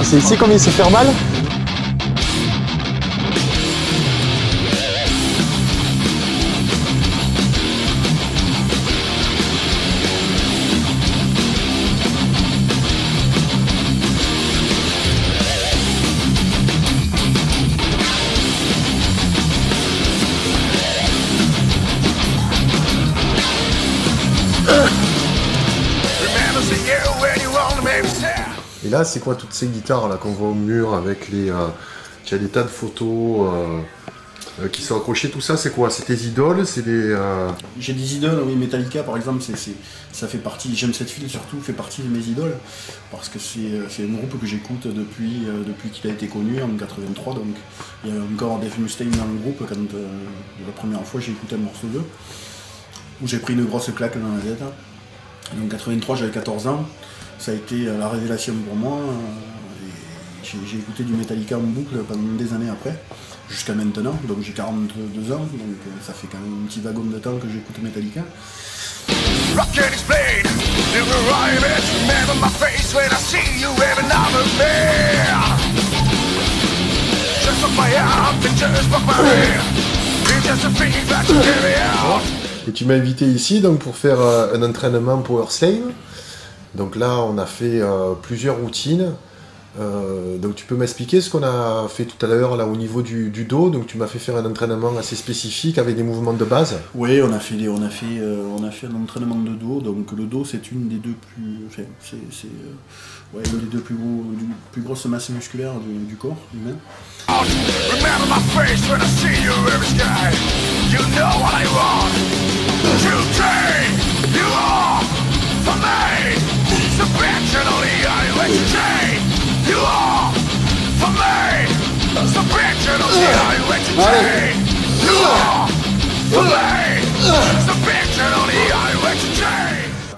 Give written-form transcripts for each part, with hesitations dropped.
C'est ici qu'on vient se faire mal? Et là, c'est quoi toutes ces guitares là qu'on voit au mur avec les, il y a des tas de photos qui sont accrochées, tout ça, c'est quoi? C'est tes idoles? C'est des... J'ai des idoles, oui, Metallica par exemple, ça fait partie, James Hetfield surtout fait partie de mes idoles, parce que c'est un groupe que j'écoute depuis qu'il a été connu en 83, donc il y a encore Dave Mustaine dans le groupe quand la première fois j'ai écouté un morceau d'eux, où j'ai pris une grosse claque dans la tête. En 83 j'avais 14 ans, ça a été la révélation pour moi, j'ai écouté du Metallica en boucle pendant des années après, jusqu'à maintenant, donc j'ai 42 ans, donc ça fait quand même un petit wagon de temps que j'écoute Metallica. Et tu m'as invité ici donc pour faire un entraînement Power Slave. Donc là, on a fait plusieurs routines. Donc tu peux m'expliquer ce qu'on a fait tout à l'heure là au niveau du dos. Donc tu m'as fait faire un entraînement assez spécifique avec des mouvements de base. Oui, on a fait un entraînement de dos. Donc le dos, c'est une des deux plus, enfin, une des deux plus grosses masses musculaires du corps humain.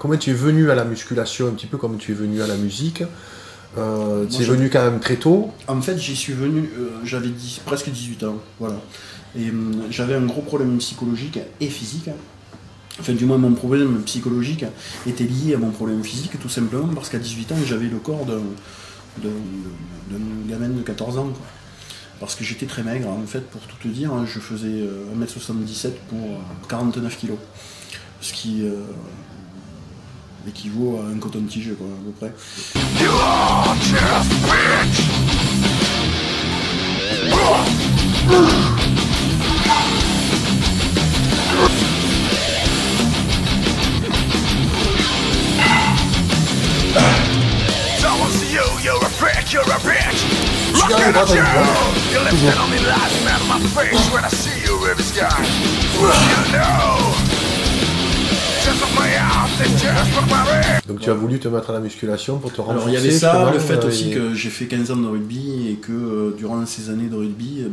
Comment tu es venu à la musculation, un petit peu comme tu es venu à la musique? Tu es venu quand même très tôt? En fait, j'y suis venu, j'avais presque 18 ans, voilà. Et j'avais un gros problème psychologique et physique. Enfin, du moins, mon problème psychologique était lié à mon problème physique, tout simplement parce qu'à 18 ans, j'avais le corps d'un gamin de 14 ans, quoi. Parce que j'étais très maigre, en fait, pour tout te dire, je faisais 1m77 pour 49 kg. Ce qui équivaut à un coton-tige, quoi, à peu près. You are just bitch. Donc tu as voulu te mettre à la musculation pour te renforcer? Alors il y avait ça, le fait aussi que j'ai fait 15 ans de rugby et que durant ces années de rugby,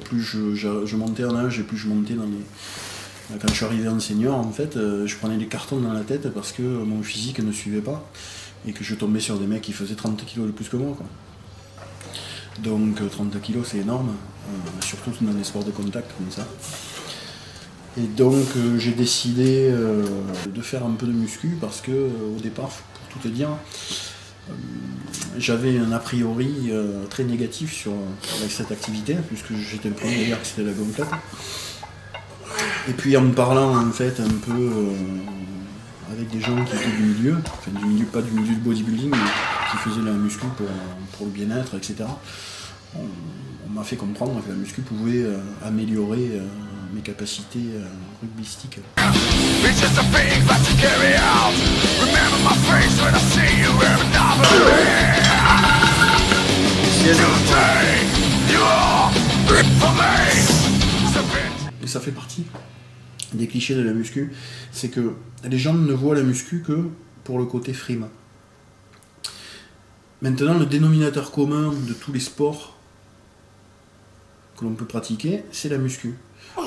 plus je montais en âge et plus je montais dans les... Quand je suis arrivé en senior, en fait, je prenais des cartons dans la tête parce que mon physique ne suivait pas et que je tombais sur des mecs qui faisaient 30 kg de plus que moi, quoi. Donc 30 kg c'est énorme, surtout dans les sports de contact comme ça. Et donc j'ai décidé de faire un peu de muscu parce que au départ, pour tout te dire, j'avais un a priori très négatif avec cette activité, puisque j'étais le premier à dire que c'était la gonflette. Et puis en me parlant en fait un peu avec des gens qui étaient du milieu, enfin du milieu, pas du milieu du bodybuilding, mais qui faisaient la muscu pour le bien-être, etc. On m'a fait comprendre que la muscu pouvait améliorer mes capacités rugbystiques. Et ça fait partie des clichés de la muscu, c'est que les gens ne voient la muscu que pour le côté frime. Maintenant, le dénominateur commun de tous les sports que l'on peut pratiquer, c'est la muscu.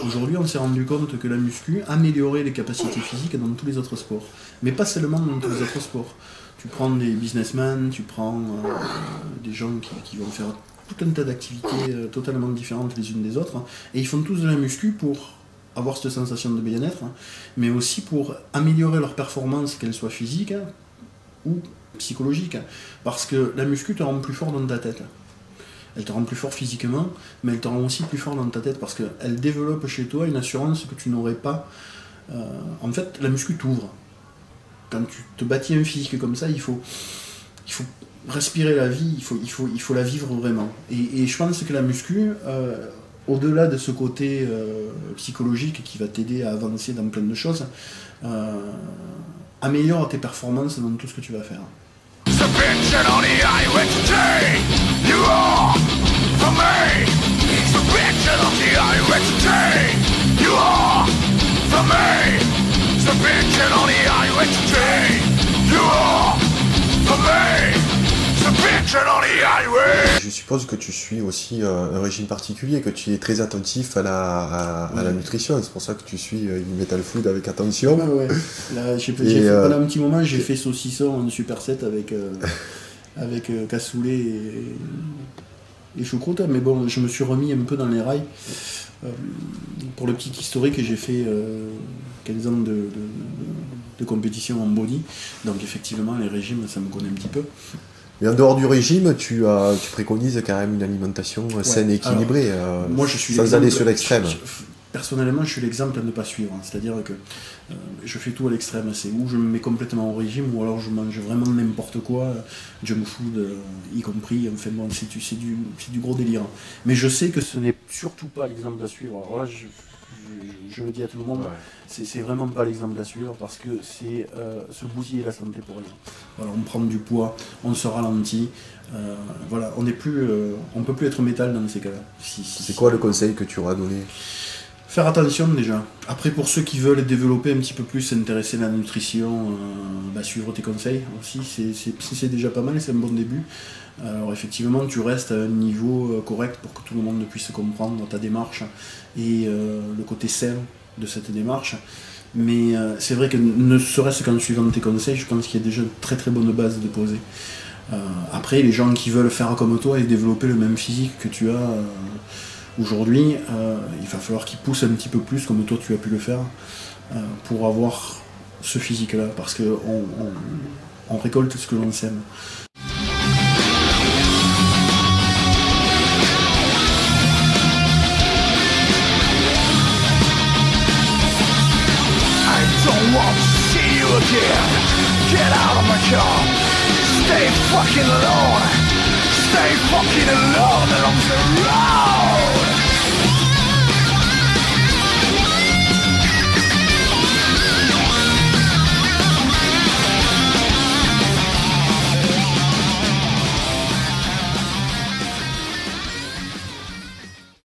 Aujourd'hui, on s'est rendu compte que la muscu améliorait les capacités physiques dans tous les autres sports. Mais pas seulement dans tous les autres sports. Tu prends des businessmen, tu prends des gens qui vont faire tout un tas d'activités totalement différentes les unes des autres, et ils font tous de la muscu pour avoir cette sensation de bien-être, mais aussi pour améliorer leur performance, qu'elle soit physique ou psychologique. Parce que la muscu te rend plus fort dans ta tête. Elle te rend plus fort physiquement, mais elle te rend aussi plus fort dans ta tête parce qu'elle développe chez toi une assurance que tu n'aurais pas. En fait, la muscu t'ouvre. Quand tu te bâtis un physique comme ça, il faut respirer la vie, il faut la vivre vraiment. Et je pense que la muscu, au-delà de ce côté psychologique qui va t'aider à avancer dans plein de choses, améliore tes performances dans tout ce que tu vas faire. Je suppose que tu suis aussi un régime particulier, que tu es très attentif à la nutrition. C'est pour ça que tu suis Metal Food avec attention. Ouais. Là, pendant un petit moment, j'ai fait saucisson en Super 7 avec cassoulet et choucroute. Mais bon, je me suis remis un peu dans les rails. Pour le petit historique, j'ai fait 15 ans de compétition en body. Donc effectivement, les régimes, ça me connaît un petit peu. Mais en dehors du régime, tu préconises quand même une alimentation saine et équilibrée, moi, je suis sans aller sur l'extrême. Personnellement, je suis l'exemple à ne pas suivre. C'est-à-dire que je fais tout à l'extrême. C'est où je me mets complètement au régime, ou alors je mange vraiment n'importe quoi, junk food y compris. Enfin bon, c'est du gros délire. Mais je sais que ce n'est surtout pas l'exemple à suivre. Alors là, je le dis à tout le monde, c'est vraiment pas l'exemple à suivre parce que c'est se bousiller la santé pour rien. Voilà, on prend du poids, on se ralentit, voilà, on peut plus être métal dans ces cas-là. C'est quoi le conseil que tu auras donné ? Faire attention déjà. Après, pour ceux qui veulent développer un petit peu plus, s'intéresser à la nutrition, suivre tes conseils aussi, c'est déjà pas mal, c'est un bon début. Alors effectivement, tu restes à un niveau correct pour que tout le monde puisse comprendre ta démarche et le côté sain de cette démarche. Mais c'est vrai que ne serait-ce qu'en suivant tes conseils, je pense qu'il y a déjà une très très bonne base de poser. Après, les gens qui veulent faire comme toi et développer le même physique que tu as aujourd'hui, il va falloir qu'ils poussent un petit peu plus comme toi tu as pu le faire pour avoir ce physique-là, parce qu'on récolte ce que l'on sème. Get out of my car. Stay fucking alone. Stay fucking alone along the road.